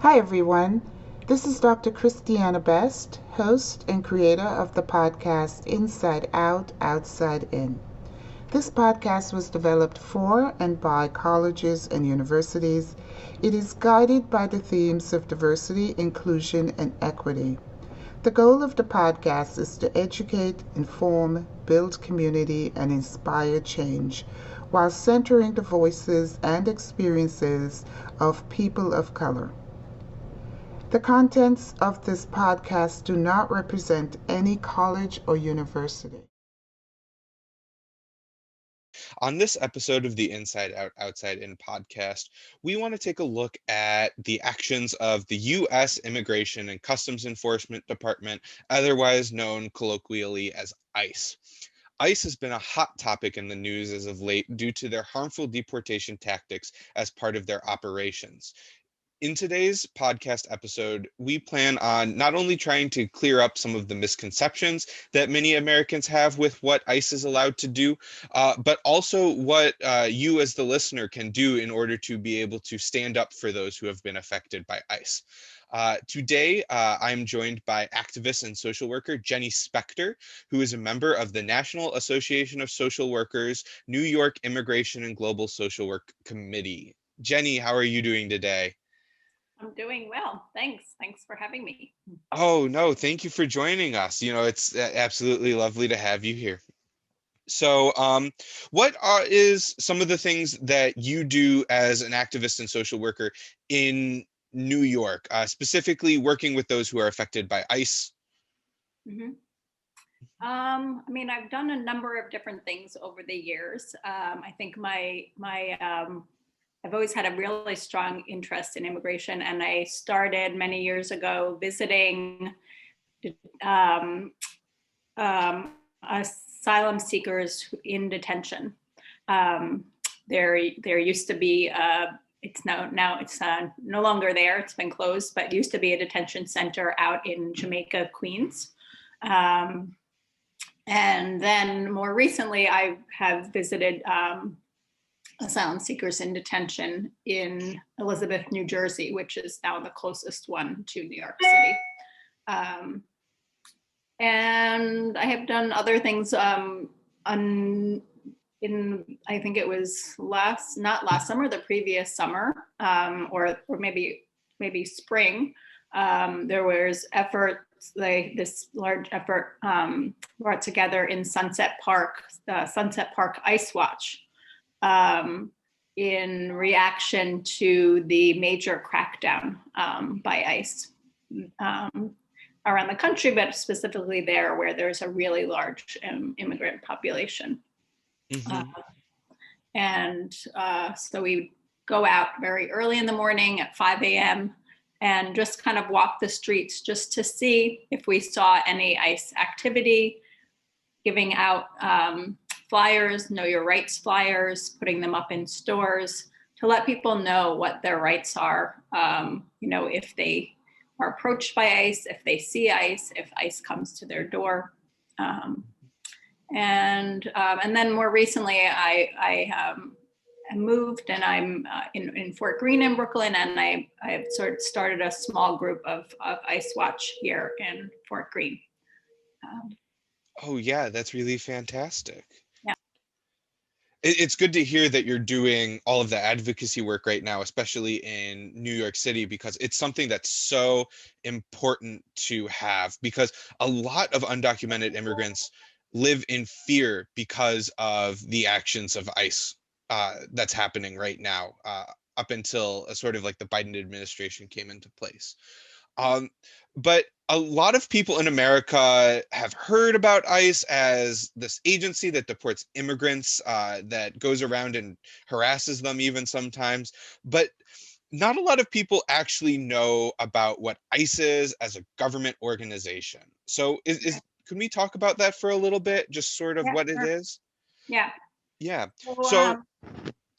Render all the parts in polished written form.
Hi, everyone. This is Dr. Christiana Best, host and creator of the podcast Inside Out, Outside In. This podcast was developed for and by colleges and universities. It is guided by the themes of diversity, inclusion, and equity. The goal of the podcast is to educate, inform, build community, and inspire change while centering the voices and experiences of people of color. The contents of this podcast do not represent any college or university. On this episode of the Inside Out, Outside In podcast, we want to take a look at the actions of the U.S. Immigration and Customs Enforcement Department, otherwise known colloquially as ICE. ICE has been a hot topic in the news as of late due to their harmful deportation tactics as part of their operations. In today's podcast episode, we plan on not only trying to clear up some of the misconceptions that many Americans have with what ICE is allowed to do, but also what you as the listener can do in order to be able to stand up for those who have been affected by ICE. Today, I'm joined by activist and social worker Jenny Specter, who is a member of the National Association of Social Workers, New York Immigration and Global Social Work Committee. Jenny, how are you doing today? I'm doing well. Thanks for having me. Oh, no, thank you for joining us. It's absolutely lovely to have you here. So, what is some of the things that you do as an activist and social worker in New York, specifically working with those who are affected by ICE? Mm-hmm. I've done a number of different things over the years. I think I've always had a really strong interest in immigration, and I started many years ago visiting asylum seekers in detention. There used to be it's no longer there. It's been closed, but it used to be a detention center out in Jamaica, Queens. And then more recently, I have visited asylum seekers in detention in Elizabeth, New Jersey, which is now the closest one to New York City. And I have done other things I think it was not last summer, the previous summer, or maybe spring. There was this large effort brought together in Sunset Park, the Sunset Park Ice Watch, in reaction to the major crackdown by ICE around the country, but specifically there where there's a really large immigrant population. Mm-hmm. So we go out very early in the morning at 5 a.m. and just kind of walk the streets just to see if we saw any ICE activity, giving out flyers, Know Your Rights flyers, putting them up in stores to let people know what their rights are. If they are approached by ICE, if they see ICE, if ICE comes to their door. And then more recently, I moved, and I'm in Fort Greene in Brooklyn, and I've sort of started a small group of ICE Watch here in Fort Greene. Oh, yeah, that's really fantastic. Yeah. It's good to hear that you're doing all of the advocacy work right now, especially in New York City, because it's something that's so important to have, because a lot of undocumented immigrants live in fear because of the actions of ICE that's happening right now, up until sort of like the Biden administration came into place. But a lot of people in America have heard about ICE as this agency that deports immigrants, that goes around and harasses them even sometimes. But not a lot of people actually know about what ICE is as a government organization. So can we talk about that for a little bit? Just sort of what it is? Yeah. Yeah. So,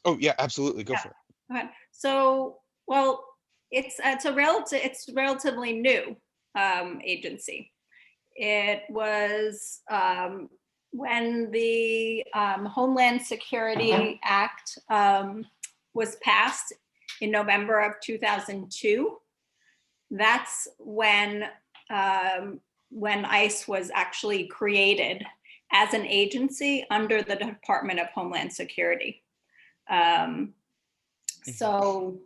oh yeah, absolutely. Go for it. Okay. So, well, it's relatively new agency. It was when the Homeland Security Act was passed in November of 2002. that's when ICE was actually created as an agency under the Department of Homeland Security. So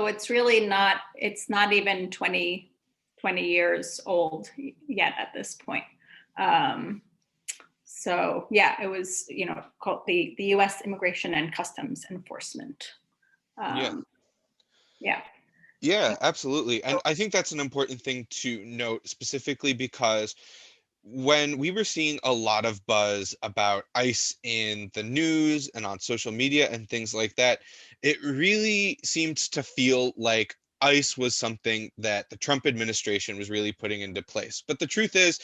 it's really not, it's not even 20 years old yet at this point. So yeah, it was, called the U.S. Immigration and Customs Enforcement. Yeah. Yeah, absolutely. And I think that's an important thing to note, specifically because when we were seeing a lot of buzz about ICE in the news and on social media and things like that, it really seemed to feel like ICE was something that the Trump administration was really putting into place. But the truth is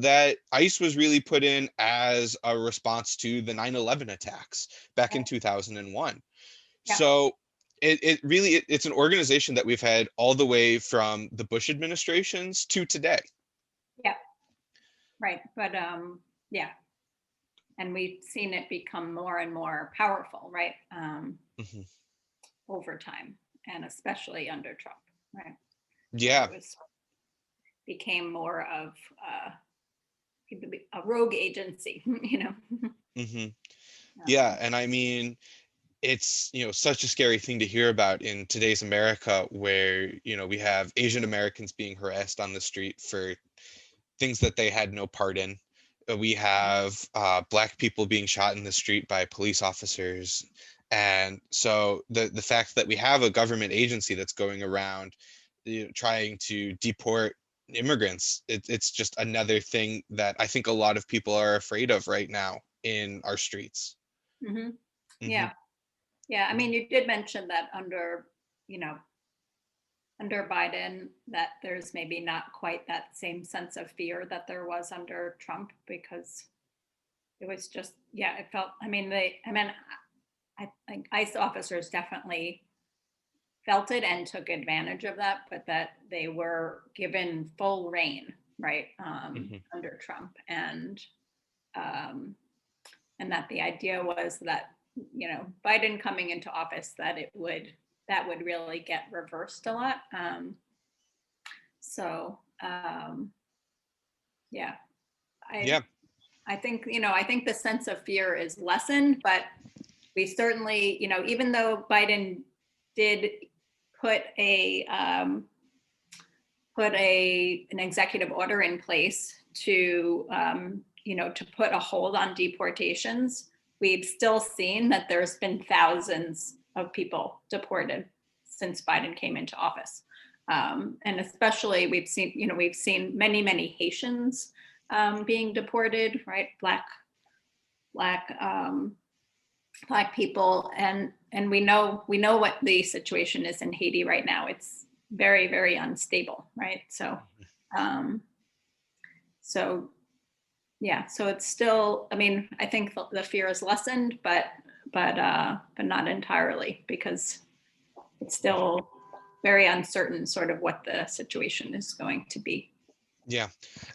that ICE was really put in as a response to the 9/11 attacks back in 2001. Yeah. So it's an organization that we've had all the way from the Bush administrations to today. Yeah. Right. But yeah. And we've seen it become more and more powerful, right? Over time, and especially under Trump, right? Yeah. It became more of a rogue agency, Yeah. And I mean, it's such a scary thing to hear about in today's America, where we have Asian Americans being harassed on the street for things that they had no part in. We have Black people being shot in the street by police officers. And so the fact that we have a government agency that's going around trying to deport immigrants, it's just another thing that I think a lot of people are afraid of right now in our streets. Yeah. Yeah. I mean, you did mention that under Biden, that there's maybe not quite that same sense of fear that there was under Trump, because it was just, it felt, I think ICE officers definitely felt it and took advantage of that, but that they were given full reign, right, under Trump. And that the idea was that, Biden coming into office, that would really get reversed a lot. I think, I think the sense of fear is lessened, but we certainly, even though Biden did put an executive order in place to, to put a hold on deportations, we've still seen that there's been thousands of people deported since Biden came into office. And especially we've seen many Haitians being deported, right? Black people, and we know what the situation is in Haiti right now. It's very, very unstable, right? So so it's still, I think the fear is lessened, but not entirely, because it's still very uncertain sort of what the situation is going to be. Yeah.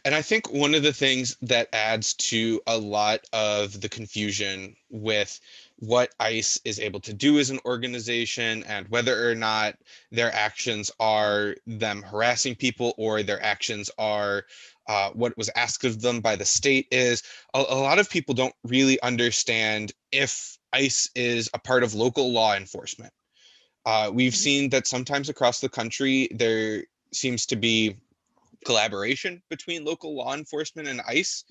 And I think one of the things that adds to a lot of the confusion with what ICE is able to do as an organization, and whether or not their actions are them harassing people or their actions are what was asked of them by the state, is a lot of people don't really understand if ICE is a part of local law enforcement. We've seen that sometimes across the country, there seems to be collaboration between local law enforcement and ICE.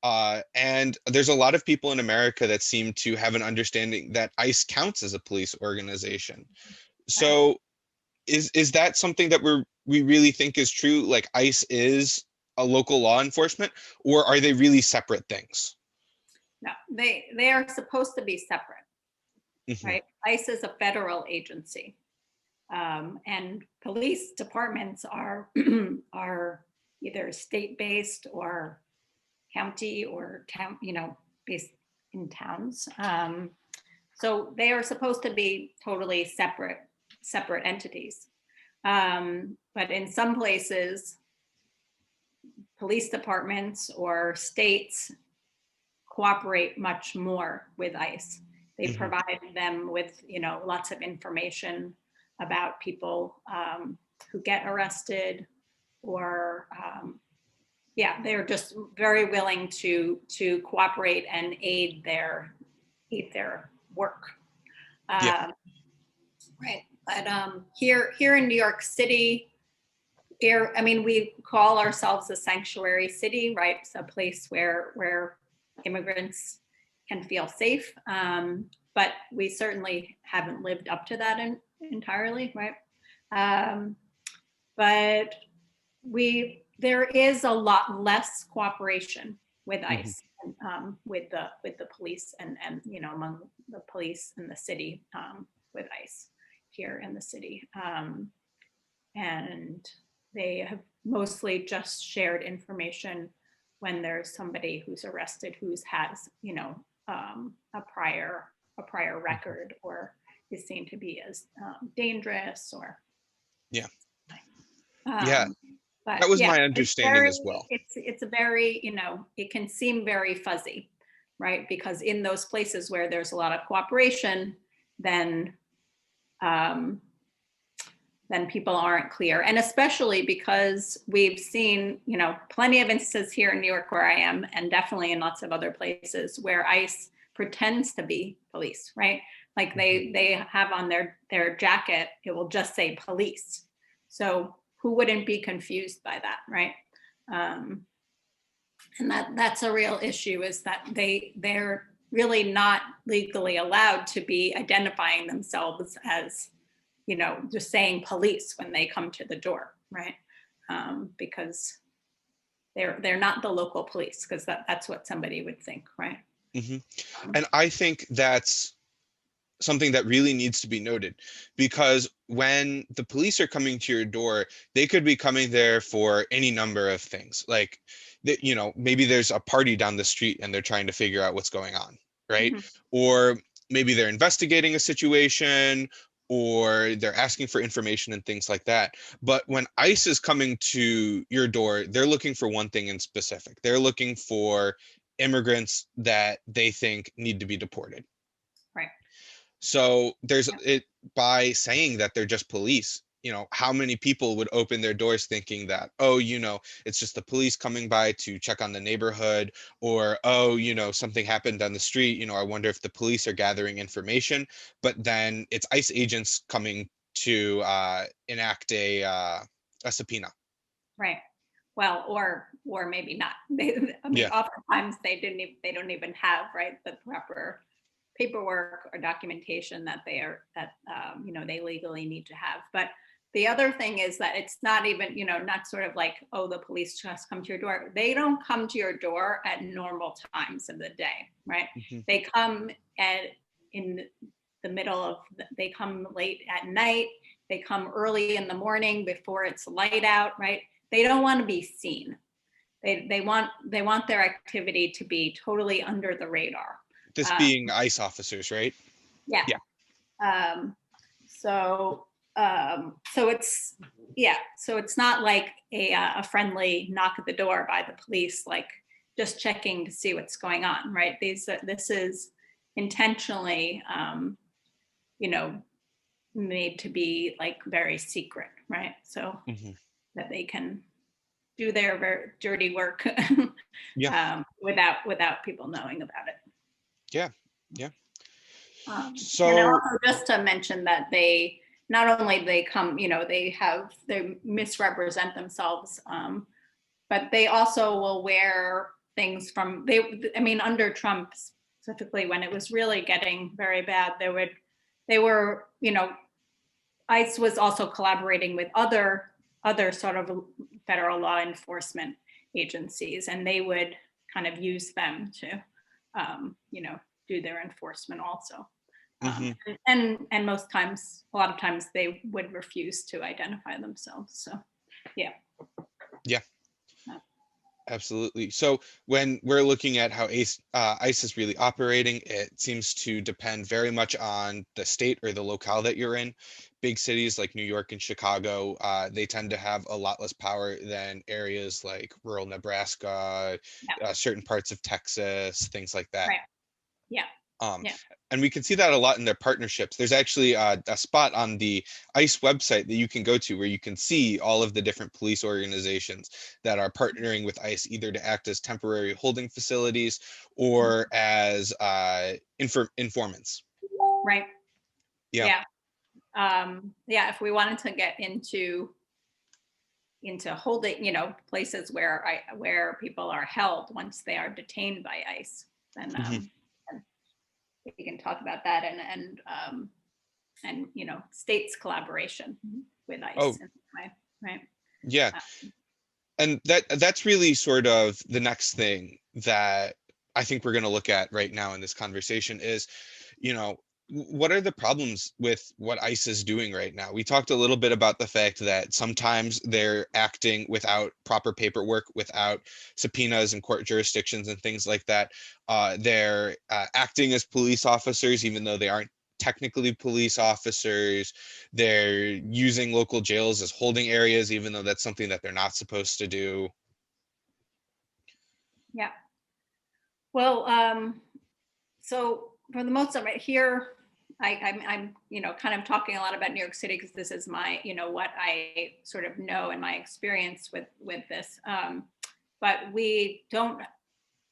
And there's a lot of people in America that seem to have an understanding that ICE counts as a police organization. So is that something that we really think is true? Like ICE is a local law enforcement, or are they really separate things? No, they are supposed to be separate, right? ICE is a federal agency. And police departments are either state-based or county or town, based in towns. So they are supposed to be totally separate entities. But in some places, police departments or states cooperate much more with ICE. They provide them with, lots of information about people who get arrested, or they're just very willing to cooperate and aid their work. Yeah. Right. But here in New York City, we call ourselves a sanctuary city, right? It's a place where immigrants can feel safe. But we certainly haven't lived up to that entirely, right? But there is a lot less cooperation with ICE, with the police, and among the police in the city, with ICE here in the city, and they have mostly just shared information when there's somebody who's arrested who's has a prior record, or is seen to be as dangerous, or Yeah. um, but That was my understanding as well. It's a very, it can seem very fuzzy, right? Because in those places where there's a lot of cooperation, then people aren't clear. And especially because we've seen, plenty of instances here in New York where I am, and definitely in lots of other places, where ICE pretends to be police, right? Like they have on their jacket, it will just say police. So who wouldn't be confused by that, right? And that's a real issue, is that they're really not legally allowed to be identifying themselves as, just saying police when they come to the door, right? Because they're not the local police, because that's what somebody would think, right? And I think that's something that really needs to be noted, because when the police are coming to your door, they could be coming there for any number of things. Like, maybe there's a party down the street and they're trying to figure out what's going on, right? Or maybe they're investigating a situation, or they're asking for information and things like that. But when ICE is coming to your door, they're looking for one thing in specific. They're looking for immigrants that they think need to be deported. Right. So there's it, by saying that they're just police, how many people would open their doors thinking that, oh, it's just the police coming by to check on the neighborhood, or, oh, something happened on the street. I wonder if the police are gathering information, but then it's ICE agents coming to enact a subpoena. Right. Well, or maybe not. Oftentimes they don't even have, right, the proper paperwork or documentation that they legally need to have. But the other thing is that it's not even, not sort of like, oh, the police just come to your door. They don't come to your door at normal times of the day, right? They come in the middle of, they come late at night. They come early in the morning before it's light out, right? They don't want to be seen. They want their activity to be totally under the radar. This being ICE officers, right? Yeah. So it's not like a friendly knock at the door by the police, like just checking to see what's going on, right? This is intentionally, made to be like very secret, right? So that they can do their very dirty work without people knowing about it. Yeah. So, and also just to mention that they not only they come, they misrepresent themselves, but they also will wear things from under Trump specifically, when it was really getting very bad, they were ICE was also collaborating with other sort of federal law enforcement agencies, and they would kind of use them to do their enforcement also. And most times, a lot of times, they would refuse to identify themselves. So, yeah. Absolutely. So when we're looking at how ICE is really operating, it seems to depend very much on the state or the locale that you're in. Big cities like New York and Chicago, they tend to have a lot less power than areas like rural Nebraska, certain parts of Texas, things like that. Right. Yeah. And we can see that a lot in their partnerships. There's actually a spot on the ICE website that you can go to where you can see all of the different police organizations that are partnering with ICE, either to act as temporary holding facilities or as informants. Right. Yeah. Yeah. If we wanted to get into holding, places where people are held once they are detained by ICE, then and we can talk about that and states collaboration with ICE Oh, in that way, right? yeah. And that's really sort of the next thing that I think we're going to look at right now in this conversation is, what are the problems with what ICE is doing right now? We talked a little bit about the fact that sometimes they're acting without proper paperwork, without subpoenas and court jurisdictions and things like that. They're acting as police officers, even though they aren't technically police officers. They're using local jails as holding areas, even though that's something that they're not supposed to do. Yeah. Well, so for the most of it here, I'm kind of talking a lot about New York City because this is my, what I sort of know and my experience with this. But we don't,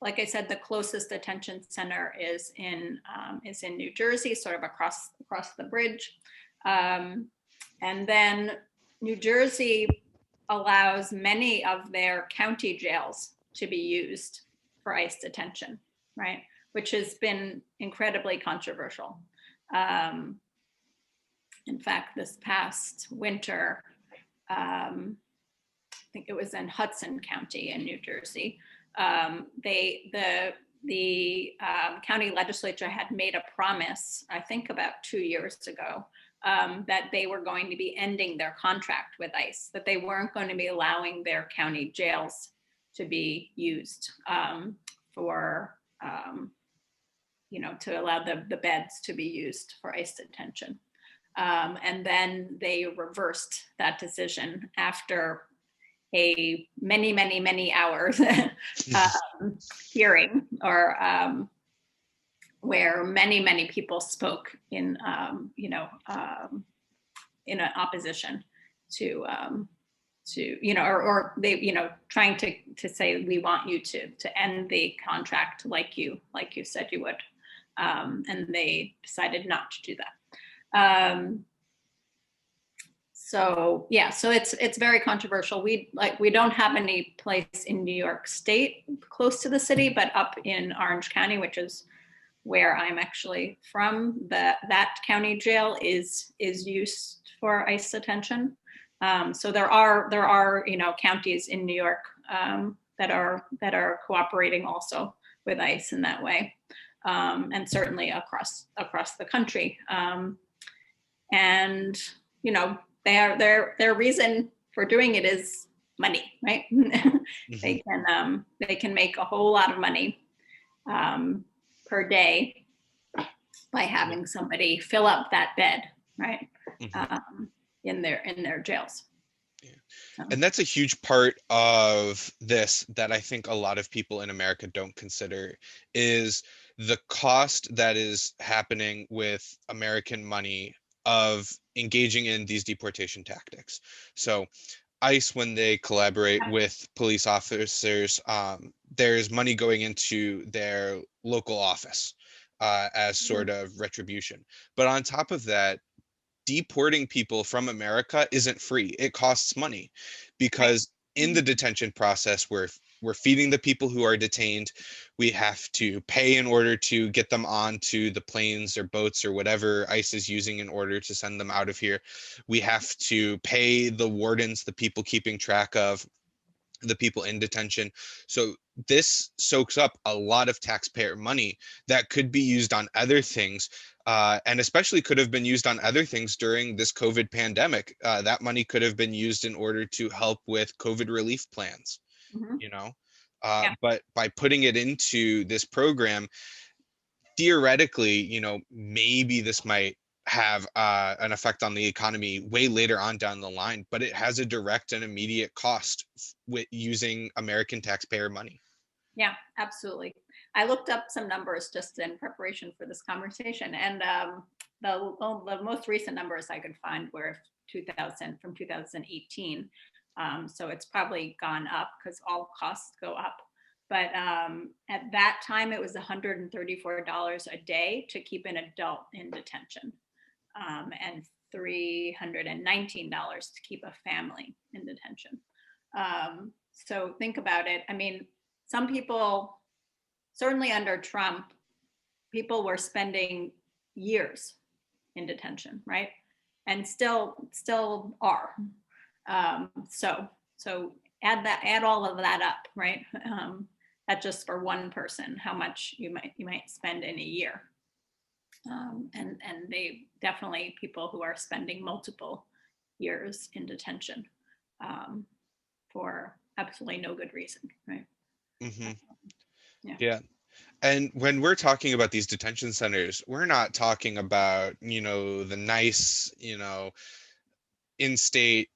like I said, the closest detention center is in New Jersey, sort of across the bridge. And then New Jersey allows many of their county jails to be used for ICE detention, right? Which has been incredibly controversial. In fact, this past winter, I think it was in Hudson County in New Jersey, the county legislature had made a promise, I think about 2 years ago, that they were going to be ending their contract with ICE, that they weren't going to be allowing their county jails to be used for, to allow the beds to be used for ICE detention. And then they reversed that decision after a many hours hearing, or where many people spoke in in opposition to or they trying to say, we want you to end the contract like you said you would, and they decided not to do that. So it's very controversial. We don't have any place in New York State close to the city, but up in Orange County, which is where I'm actually from, that county jail is used for ICE detention. So there are counties in New York that are cooperating also with ICE in that way, and certainly across the country. And their reason for doing it is money, right? Mm-hmm. They can make a whole lot of money per day by having somebody fill up that bed, right? Mm-hmm. In their jails. Yeah. So. And that's a huge part of this that I think a lot of people in America don't consider, is the cost that is happening with American money of engaging in these deportation tactics. So ICE, when they collaborate with police officers, there's money going into their local office as sort of retribution. But on top of that, deporting people from America isn't free. It costs money, because in the detention process, we're feeding the people who are detained. We have to pay in order to get them onto the planes or boats or whatever ICE is using in order to send them out of here. We have to pay the wardens, the people keeping track of the people in detention. So this soaks up a lot of taxpayer money that could be used on other things, and especially could have been used on other things during this COVID pandemic. That money could have been used in order to help with COVID relief plans, mm-hmm. But by putting it into this program, theoretically, maybe this might have an effect on the economy way later on down the line, but it has a direct and immediate cost with using American taxpayer money. Yeah, absolutely. I looked up some numbers just in preparation for this conversation, and the most recent numbers I could find were 2000 from 2018. So it's probably gone up because all costs go up. But at that time, it was $134 a day to keep an adult in detention, and $319 to keep a family in detention. So think about it. I mean, some people, certainly under Trump, people were spending years in detention, right? And still are. So add all of that up, right? That's just for one person, how much you might spend in a year. And they definitely people who are spending multiple years in detention for absolutely no good reason, right? Mm-hmm. Yeah. Yeah. And when we're talking about these detention centers, we're not talking about, the nice, in-state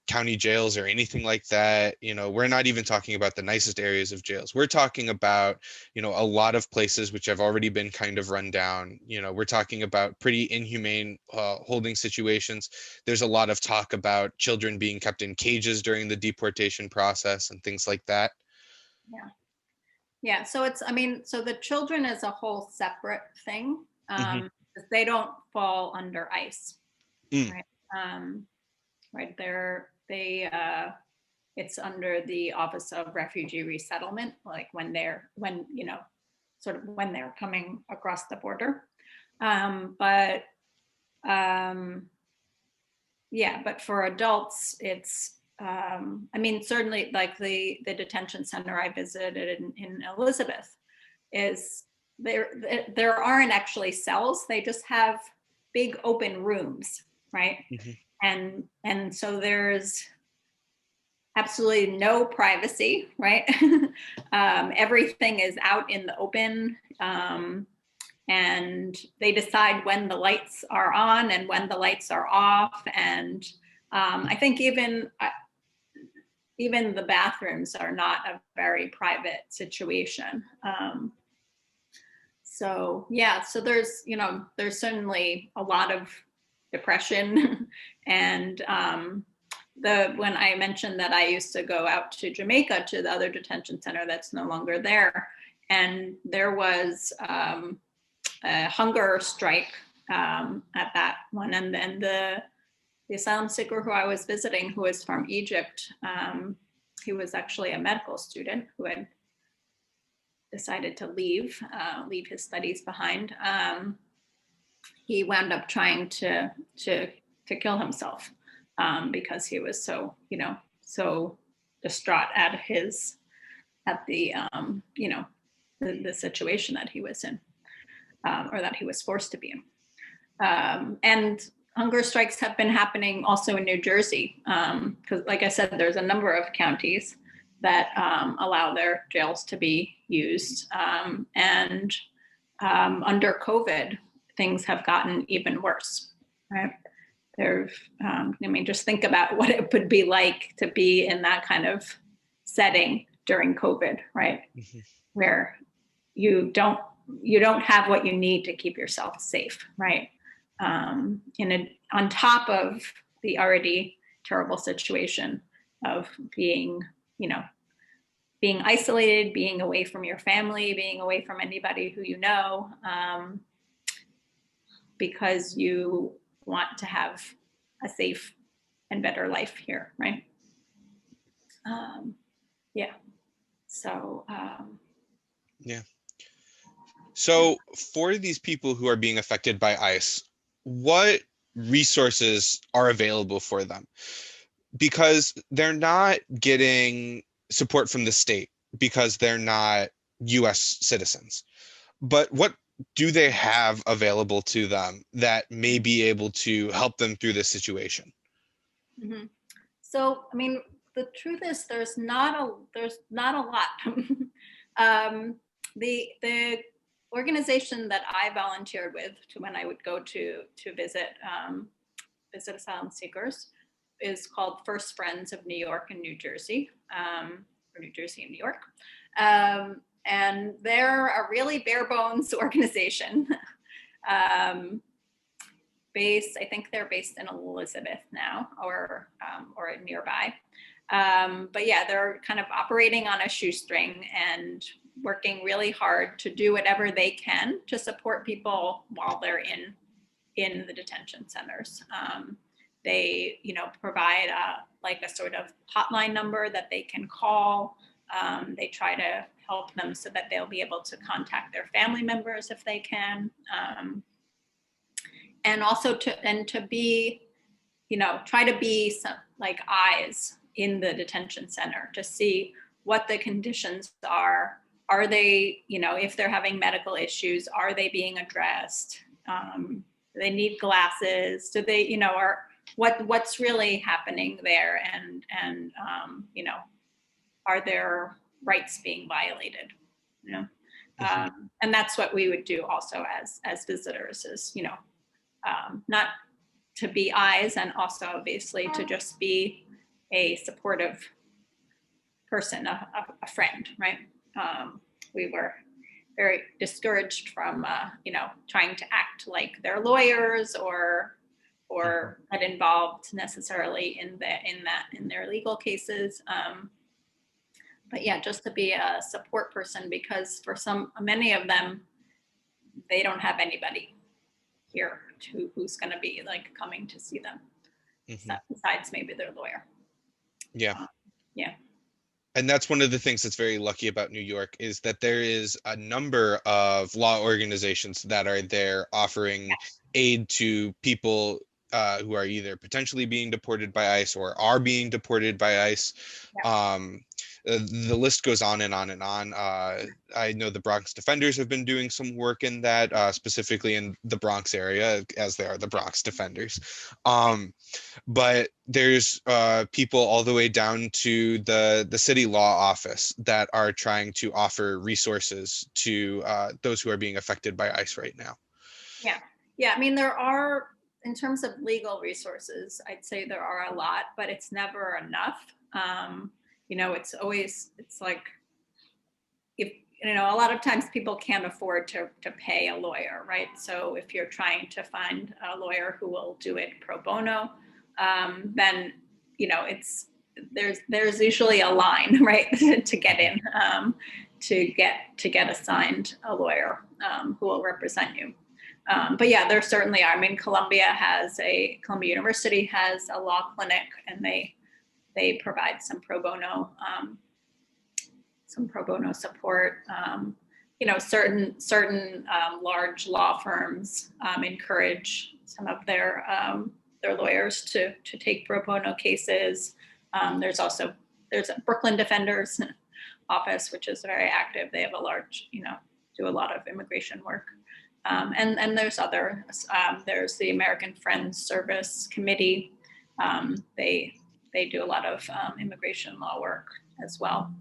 county jails or anything like that. We're not even talking about the nicest areas of jails. We're talking about, a lot of places which have already been kind of run down. We're talking about pretty inhumane holding situations. There's a lot of talk about children being kept in cages during the deportation process and things like that. Yeah. Yeah, so so the children is a whole separate thing. Mhm. They don't fall under ICE, Mm. right? Right, it's under the Office of Refugee Resettlement, like when they're coming across the border. But for adults, it's certainly like the detention center I visited in Elizabeth is there aren't actually cells. They just have big open rooms, right? Mhm. And so there's absolutely no privacy, right? Everything is out in the open. And they decide when the lights are on and when the lights are off. And I think even the bathrooms are not a very private situation. So there's certainly a lot of depression. And when I mentioned that I used to go out to Jamaica to the other detention center that's no longer there, and there was a hunger strike at that one, and then the asylum seeker who I was visiting, who was from Egypt, he was actually a medical student who had decided to leave his studies behind. He wound up trying to kill himself because he was so distraught at the situation that he was in, or that he was forced to be in. And hunger strikes have been happening also in New Jersey, because like I said, there's a number of counties that allow their jails to be used. And under COVID, things have gotten even worse, right? Just think about what it would be like to be in that kind of setting during COVID, right? Mhm. Where you don't have what you need to keep yourself safe, right? On top of the already terrible situation of being isolated, being away from your family, being away from anybody who you know, because you want to have a safe and better life here, right? Yeah. So. Yeah. So for these people who are being affected by ICE, what resources are available for them? Because they're not getting support from the state because they're not US citizens. But what do they have available to them that may be able to help them through this situation? Mm-hmm. So, the truth is there's not a lot. The organization that I volunteered with when I would go to visit asylum seekers is called First Friends of New York and New Jersey, or New Jersey and New York. And they're a really bare bones organization. I think they're based in Elizabeth now, or nearby. But yeah, they're kind of operating on a shoestring and working really hard to do whatever they can to support people while they're in the detention centers. They, provide a sort of hotline number that they can call. They try to help them so that they'll be able to contact their family members if they can. And also to be, try to be some like eyes in the detention center to see what the conditions are. Are they, if they're having medical issues, are they being addressed? Do they need glasses? Do they, or what's really happening there? And are their rights being violated? And that's what we would do also as visitors is, not to be eyes, and also obviously to just be a supportive person, a friend, right? We were very discouraged from, trying to act like they're lawyers or get involved necessarily in their legal cases. But yeah, just to be a support person, because for many of them, they don't have anybody here who's going to be like coming to see them, besides maybe their lawyer. Yeah. Yeah. And that's one of the things that's very lucky about New York, is that there is a number of law organizations that are there offering aid to people who are either potentially being deported by ICE or are being deported by ICE. Yeah. The list goes on and on and on. I know the Bronx Defenders have been doing some work in that, specifically in the Bronx area, as they are the Bronx Defenders. But there's people all the way down to the city law office that are trying to offer resources to those who are being affected by ICE right now. Yeah. I mean, there are, in terms of legal resources, I'd say there are a lot, but it's never enough. It's like, if, a lot of times people can't afford to pay a lawyer, right? So if you're trying to find a lawyer who will do it pro bono, then, there's usually a line, right, to get in, to get assigned a lawyer who will represent you. But yeah, there certainly are. I mean, Columbia University has a law clinic, and they provide some pro bono support. Certain large law firms encourage some of their lawyers to take pro bono cases. There's a Brooklyn Defenders office, which is very active. They have a large, do a lot of immigration work. And there's others. There's the American Friends Service Committee. They do a lot of immigration law work as well.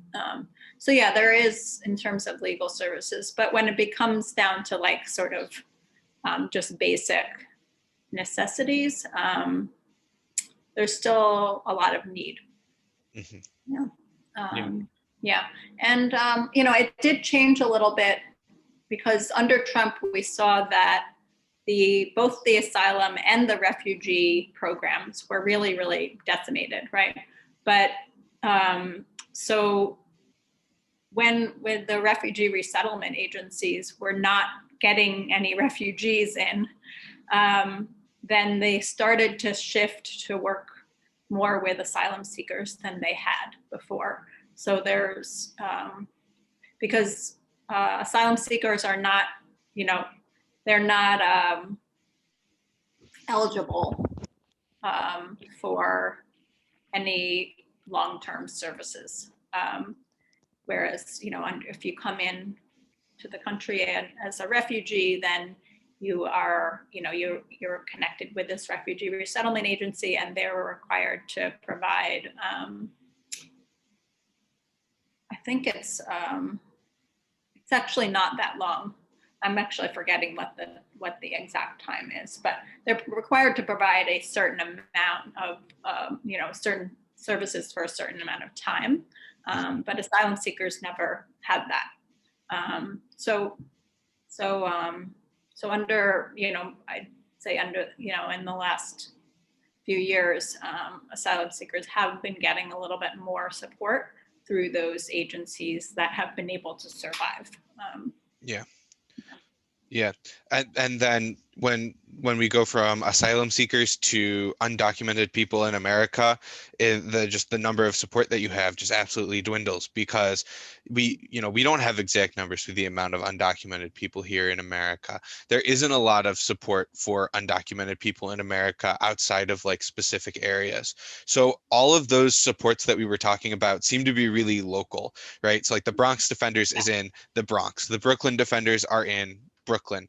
So yeah, there is, in terms of legal services, but when it becomes down to like sort of just basic necessities, there's still a lot of need. Yeah. And, it did change a little bit, because under Trump, we saw that both the asylum and the refugee programs were really, really decimated, right? But so when the refugee resettlement agencies were not getting any refugees in, then they started to shift to work more with asylum seekers than they had before. So there's, because asylum seekers are not, they're not eligible for any long-term services. Whereas, if you come in to the country as a refugee, then you are, you're connected with this refugee resettlement agency, and they're required to provide, I think it's actually not that long. I'm actually forgetting what the exact time is, but they're required to provide a certain amount of, certain services for a certain amount of time. But asylum seekers never had that. So under, I'd say under, in the last few years, asylum seekers have been getting a little bit more support through those agencies that have been able to survive. Yeah. Yeah. And then when we go from asylum seekers to undocumented people in America, just the number of support that you have just absolutely dwindles, because we don't have exact numbers for the amount of undocumented people here in America. There isn't a lot of support for undocumented people in America outside of like specific areas. So all of those supports that we were talking about seem to be really local, right? So like the Bronx Defenders is in the Bronx. The Brooklyn Defenders are in Brooklyn.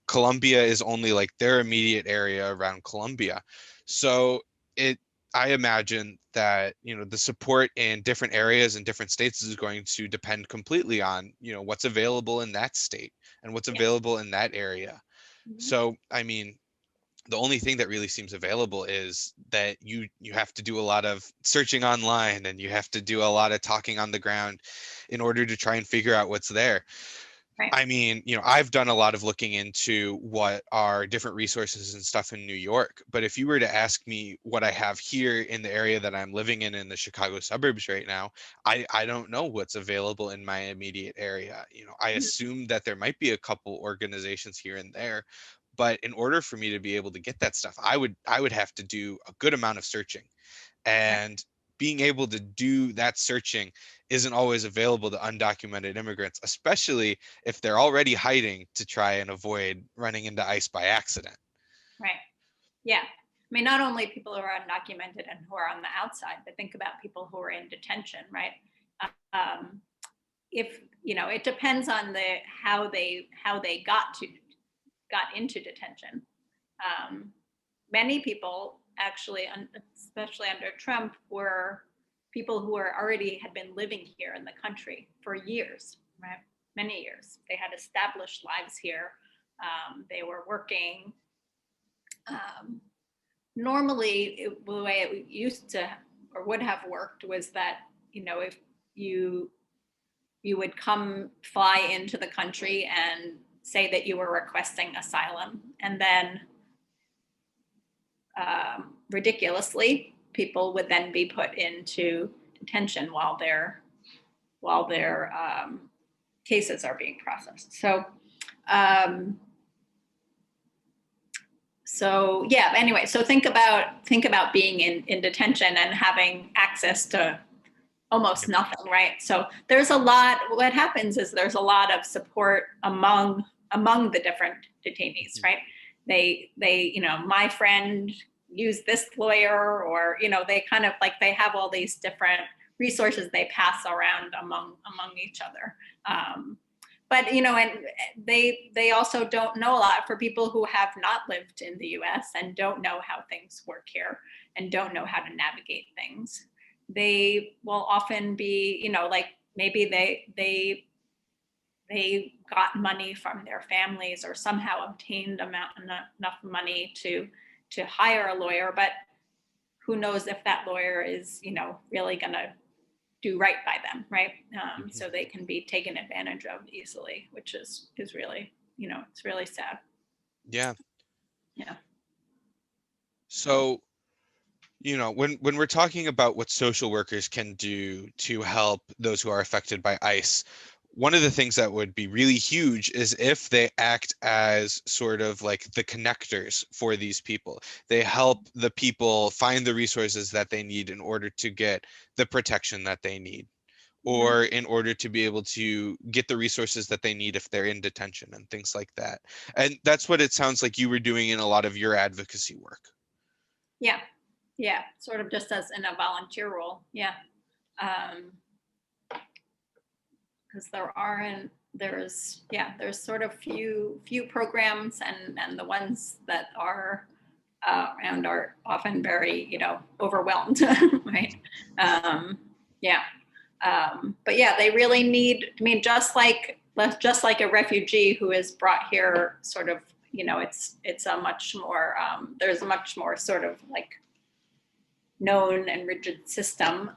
Columbia is only like their immediate area around Columbia. So I imagine that, the support in different areas and different states is going to depend completely on, what's available in that state and what's available in that area. So, I mean, the only thing that really seems available is that you have to do a lot of searching online, and you have to do a lot of talking on the ground in order to try and figure out what's there. Right. I mean, I've done a lot of looking into what are different resources and stuff in New York, but if you were to ask me what I have here in the area that I'm living in the Chicago suburbs right now, I don't know what's available in my immediate area. I assume that there might be a couple organizations here and there, but in order for me to be able to get that stuff, I would have to do a good amount of searching. And being able to do that searching isn't always available to undocumented immigrants, especially if they're already hiding to try and avoid running into ICE by accident. Right. Yeah. I mean, not only people who are undocumented and who are on the outside, but think about people who are in detention, right? If it depends on how they got into detention. Many people actually, especially under Trump, were people who had been living here in the country for years, right? Many years. They had established lives here. They were working. Normally, the way it used to or would have worked was that, if you would fly into the country and say that you were requesting asylum, and then ridiculously, people would then be put into detention while their cases are being processed. So yeah. Anyway, so think about being in detention and having access to almost nothing, right? So there's a lot. What happens is there's a lot of support among the different detainees, right? They my friend used this lawyer, or they kind of like, they have all these different resources they pass around among each other. But and they also don't know a lot. For people who have not lived in the U.S. and don't know how things work here and don't know how to navigate things, they will often be, like maybe they got money from their families or somehow obtained enough money to hire a lawyer, but who knows if that lawyer is, really going to do right by them, right? So they can be taken advantage of easily, which is really, it's really sad. Yeah. Yeah. So, when we're talking about what social workers can do to help those who are affected by ICE, one of the things that would be really huge is if they act as sort of like the connectors for these people. They help the people find the resources that they need in order to get the protection that they need, or in order to be able to get the resources that they need if they're in detention and things like that. And that's what it sounds like you were doing in a lot of your advocacy work. Yeah. Yeah. Sort of just as in a volunteer role. Yeah. Because there's sort of few programs, and the ones that are around are often very, overwhelmed, right? But yeah, they really need, I mean, just like a refugee who is brought here, sort of, it's a much more, there's a much more sort of like known and rigid system.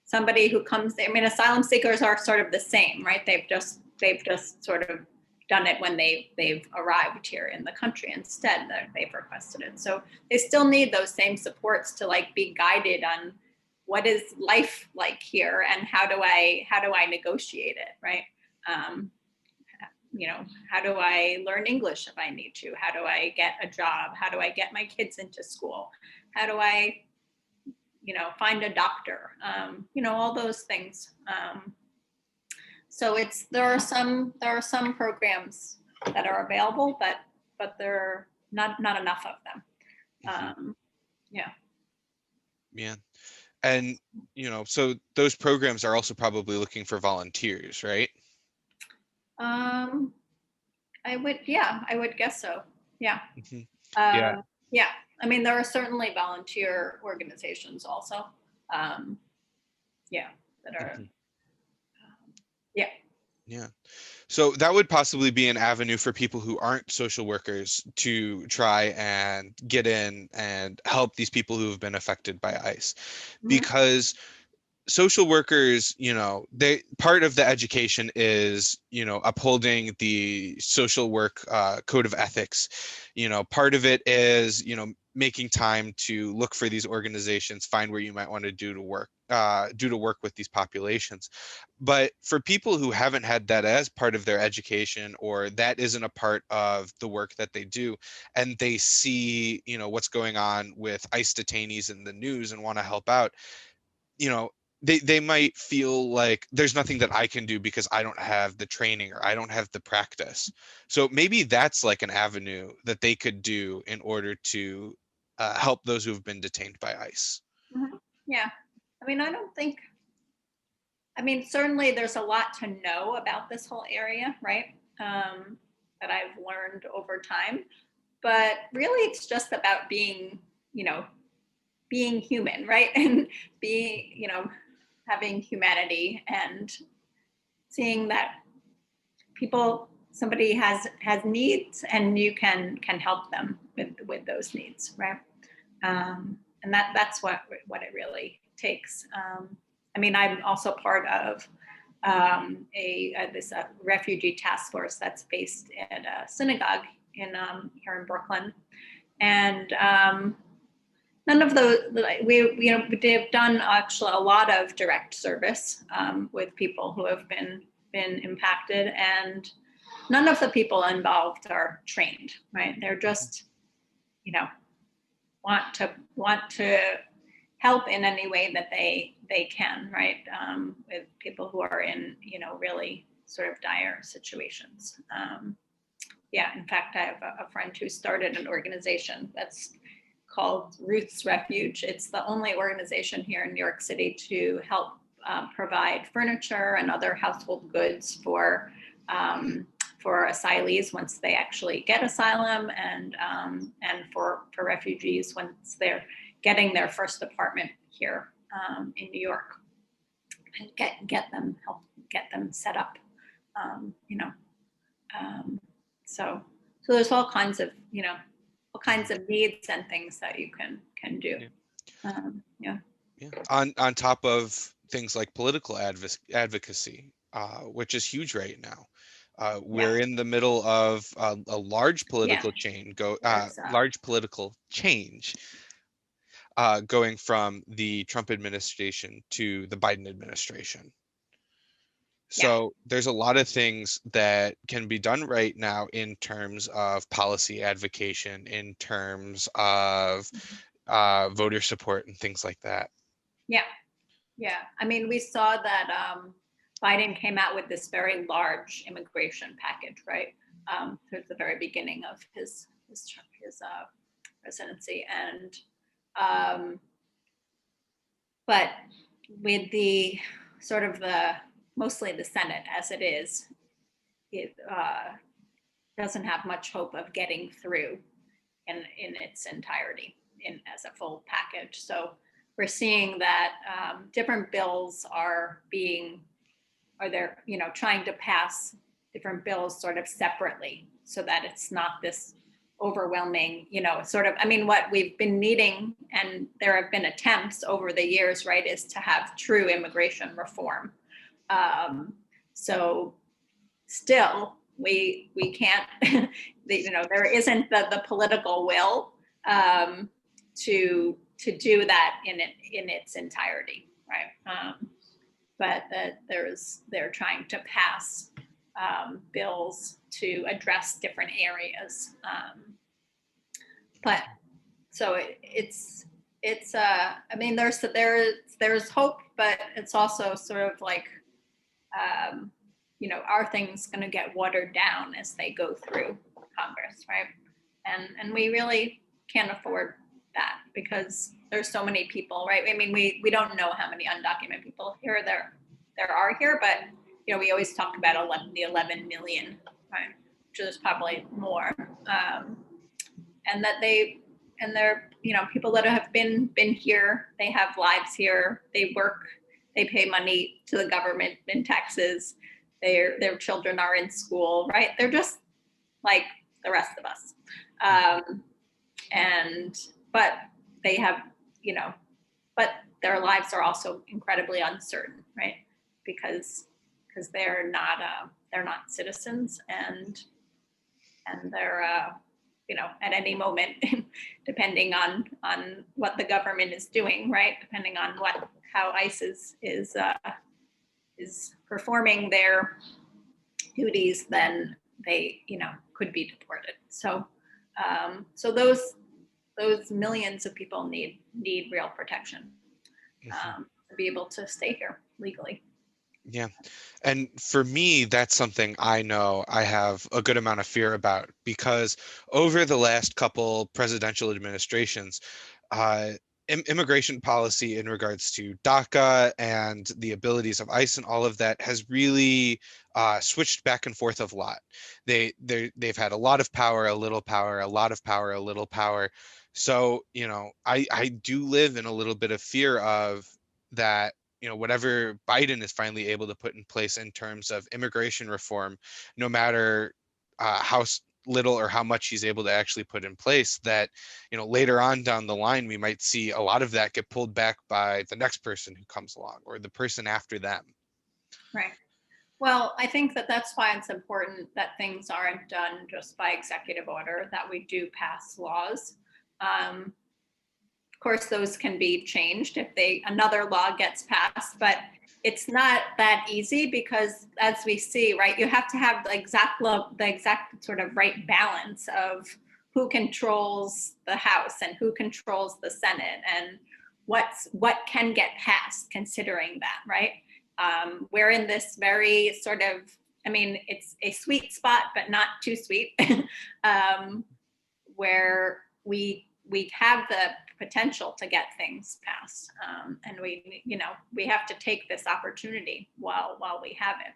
somebody who comes, I mean, asylum seekers are sort of the same, right? They've just sort of done it when they've arrived here in the country instead, that they've requested it. So they still need those same supports to like be guided on what is life like here and how do I negotiate it, right? You know, how do I learn English if I need to? How do I get a job? How do I get my kids into school? How do I, you know, find a doctor? You know, all those things. So there are some programs that are available, but there are not enough of them. Yeah. Yeah. And, you know, so those programs are also probably looking for volunteers, right? I would guess so. Yeah. Mm-hmm. Yeah. Yeah. I mean, there are certainly volunteer organizations also. Yeah, that are. Mm-hmm. Yeah. Yeah. So that would possibly be an avenue for people who aren't social workers to try and get in and help these people who have been affected by ICE. Mm-hmm. Because social workers, you know, they part of the education is, you know, upholding the social work code of ethics. You know, part of it is, you know, making time to look for these organizations, find where you might want to do to work with these populations. But for people who haven't had that as part of their education, or that isn't a part of the work that they do, and they see, you know, what's going on with ICE detainees in the news and want to help out, you know, they might feel like there's nothing that I can do because I don't have the training or I don't have the practice. So maybe that's like an avenue that they could do in order to help those who have been detained by ICE. Mm-hmm. Yeah. I mean, certainly there's a lot to know about this whole area, right? That I've learned over time, but really it's just about being, you know, being human, right? And being, you know, having humanity and seeing that somebody has needs and you can help them with those needs, right? And that's what it really takes. I mean, I'm also part of this refugee task force that's based at a synagogue here in Brooklyn, and none of those. We've done actually a lot of direct service with people who have been impacted, and none of the people involved are trained, right? They're just, you know, want to help in any way that they can, right? With people who are in, you know, really sort of dire situations. Yeah, in fact, I have a friend who started an organization that's called Ruth's Refuge. It's the only organization here in New York City to help provide furniture and other household goods for asylees once they actually get asylum, and for refugees once they're getting their first apartment here in New York, and help get them set up, you know. So there's all kinds of, you know, all kinds of needs and things that you can do. Yeah. On top of things like political advocacy, which is huge right now. We're in the middle of a large political large political change going from the Trump administration to the Biden administration. So there's a lot of things that can be done right now in terms of policy advocation, in terms of voter support and things like that. Yeah. I mean, we saw that Biden came out with this very large immigration package, right? Towards the very beginning of his presidency, and but with the sort of mostly the Senate as it is, it doesn't have much hope of getting through in its entirety as a full package. So we're seeing that different bills are trying to pass different bills sort of separately, so that it's not this overwhelming, sort of, I mean, what we've been needing, and there have been attempts over the years, right, is to have true immigration reform. So still, we can't, there isn't the political will to do that in its entirety, right? But they're trying to pass bills to address different areas. But so it's I mean, there's hope, but it's also sort of like, are things going to get watered down as they go through Congress, right? And we really can't afford that, because there's so many people, right? I mean, we don't know how many undocumented people there are here, but we always talk about the 11 million, right? Which is probably more, and that they're people that have been here, they have lives here, they work, they pay money to the government in taxes, their children are in school, right? They're just like the rest of us, but they have, but their lives are also incredibly uncertain, right? Because they're not citizens, and they're at any moment, depending on what the government is doing, right? Depending on how ICE is performing their duties, then they could be deported. So those millions of people need real protection, to be able to stay here legally. Yeah. And for me, that's something I know I have a good amount of fear about, because over the last couple presidential administrations, immigration policy in regards to DACA and the abilities of ICE and all of that has really switched back and forth a lot. They've had a lot of power, a little power, a lot of power, a little power. So, I do live in a little bit of fear of that. Whatever Biden is finally able to put in place in terms of immigration reform, no matter how little or how much he's able to actually put in place, that later on down the line we might see a lot of that get pulled back by the next person who comes along, or the person after them. Right. Well, I think that's why it's important that things aren't done just by executive order, that we do pass laws. Of course, those can be changed if another law gets passed, but it's not that easy, because as we see, right, you have to have the exact sort of right balance of who controls the House and who controls the Senate, and what can get passed considering that, right? We're in this very sort of, I mean, it's a sweet spot, but not too sweet, where we have the potential to get things passed, and we have to take this opportunity while we have it.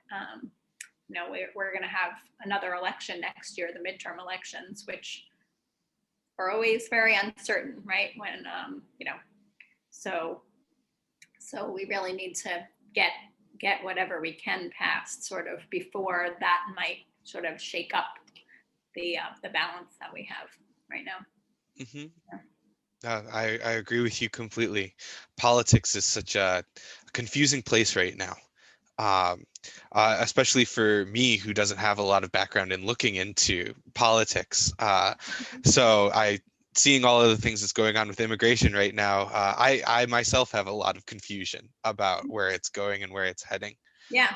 We're going to have another election next year, the midterm elections, which are always very uncertain, right? When so we really need to get whatever we can passed sort of before that might sort of shake up the balance that we have right now. Mm-hmm. Yeah. I agree with you completely. Politics is such a confusing place right now, especially for me, who doesn't have a lot of background in looking into politics. So seeing all of the things that's going on with immigration right now, I myself have a lot of confusion about where it's going and where it's heading. Yeah.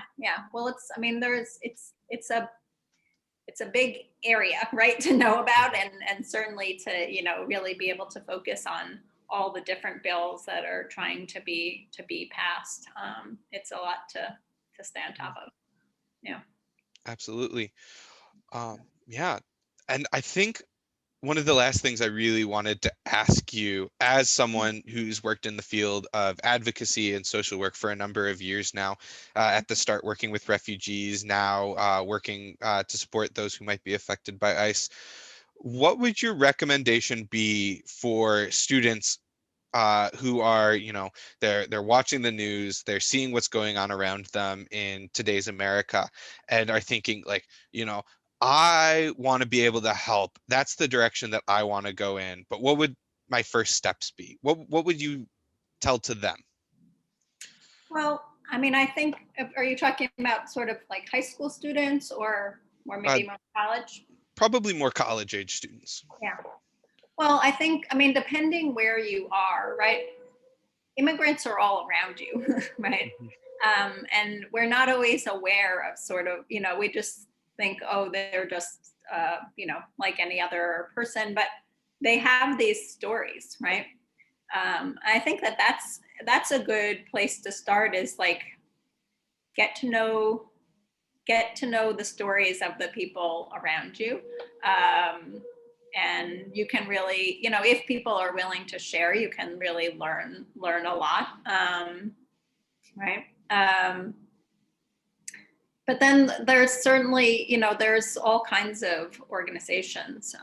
Well, it's a big area, right, to know about, and certainly to really be able to focus on all the different bills that are trying to be passed. It's a lot to stay on top of. Yeah, absolutely. Yeah, and I think one of the last things I really wanted to ask you, as someone who's worked in the field of advocacy and social work for a number of years now, at the start working with refugees, now working to support those who might be affected by ICE, what would your recommendation be for students who are, they're watching the news, they're seeing what's going on around them in today's America, and are thinking like, I want to be able to help. That's the direction that I want to go in. But what would my first steps be? What would you tell to them? Well, I mean, I think, are you talking about sort of like high school students or Uh, maybe more college? Probably more college age students. Yeah. Well, I think, I mean, depending where you are, right? Immigrants are all around you, right? Mhm. And we're not always aware of sort of, we just think, oh, they're just, like any other person, but they have these stories, right? I think that's a good place to start, is like get to know the stories of the people around you. And you can really, if people are willing to share, you can really learn a lot. Right. But then there's certainly, there's all kinds of organizations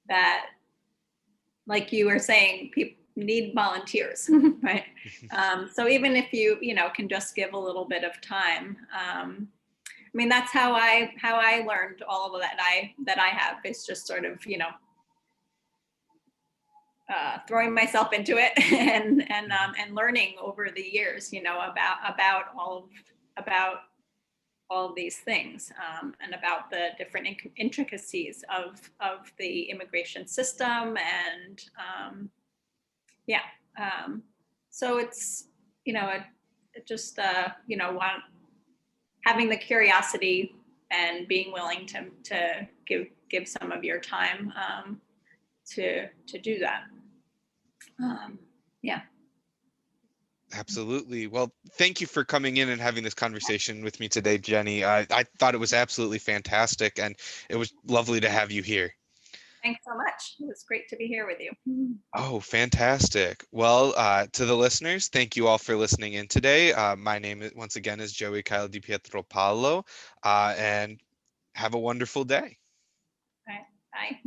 that, like you were saying, people need volunteers, right? So even if you, can just give a little bit of time. I mean, that's how I learned all of that I have, is just sort of, throwing myself into it and learning over the years, about all of these things, and about the different intricacies of the immigration system, and yeah. So it's, it just having the curiosity and being willing to give some of your time to do that. Yeah. Absolutely. Well, thank you for coming in and having this conversation with me today, Jenny. I thought it was absolutely fantastic, and it was lovely to have you here. Thanks so much. It was great to be here with you. Oh, fantastic. Well, to the listeners, thank you all for listening in today. My name is, once again, is Joey Kyle-Di Pietropaolo, and have a wonderful day. All right. Bye.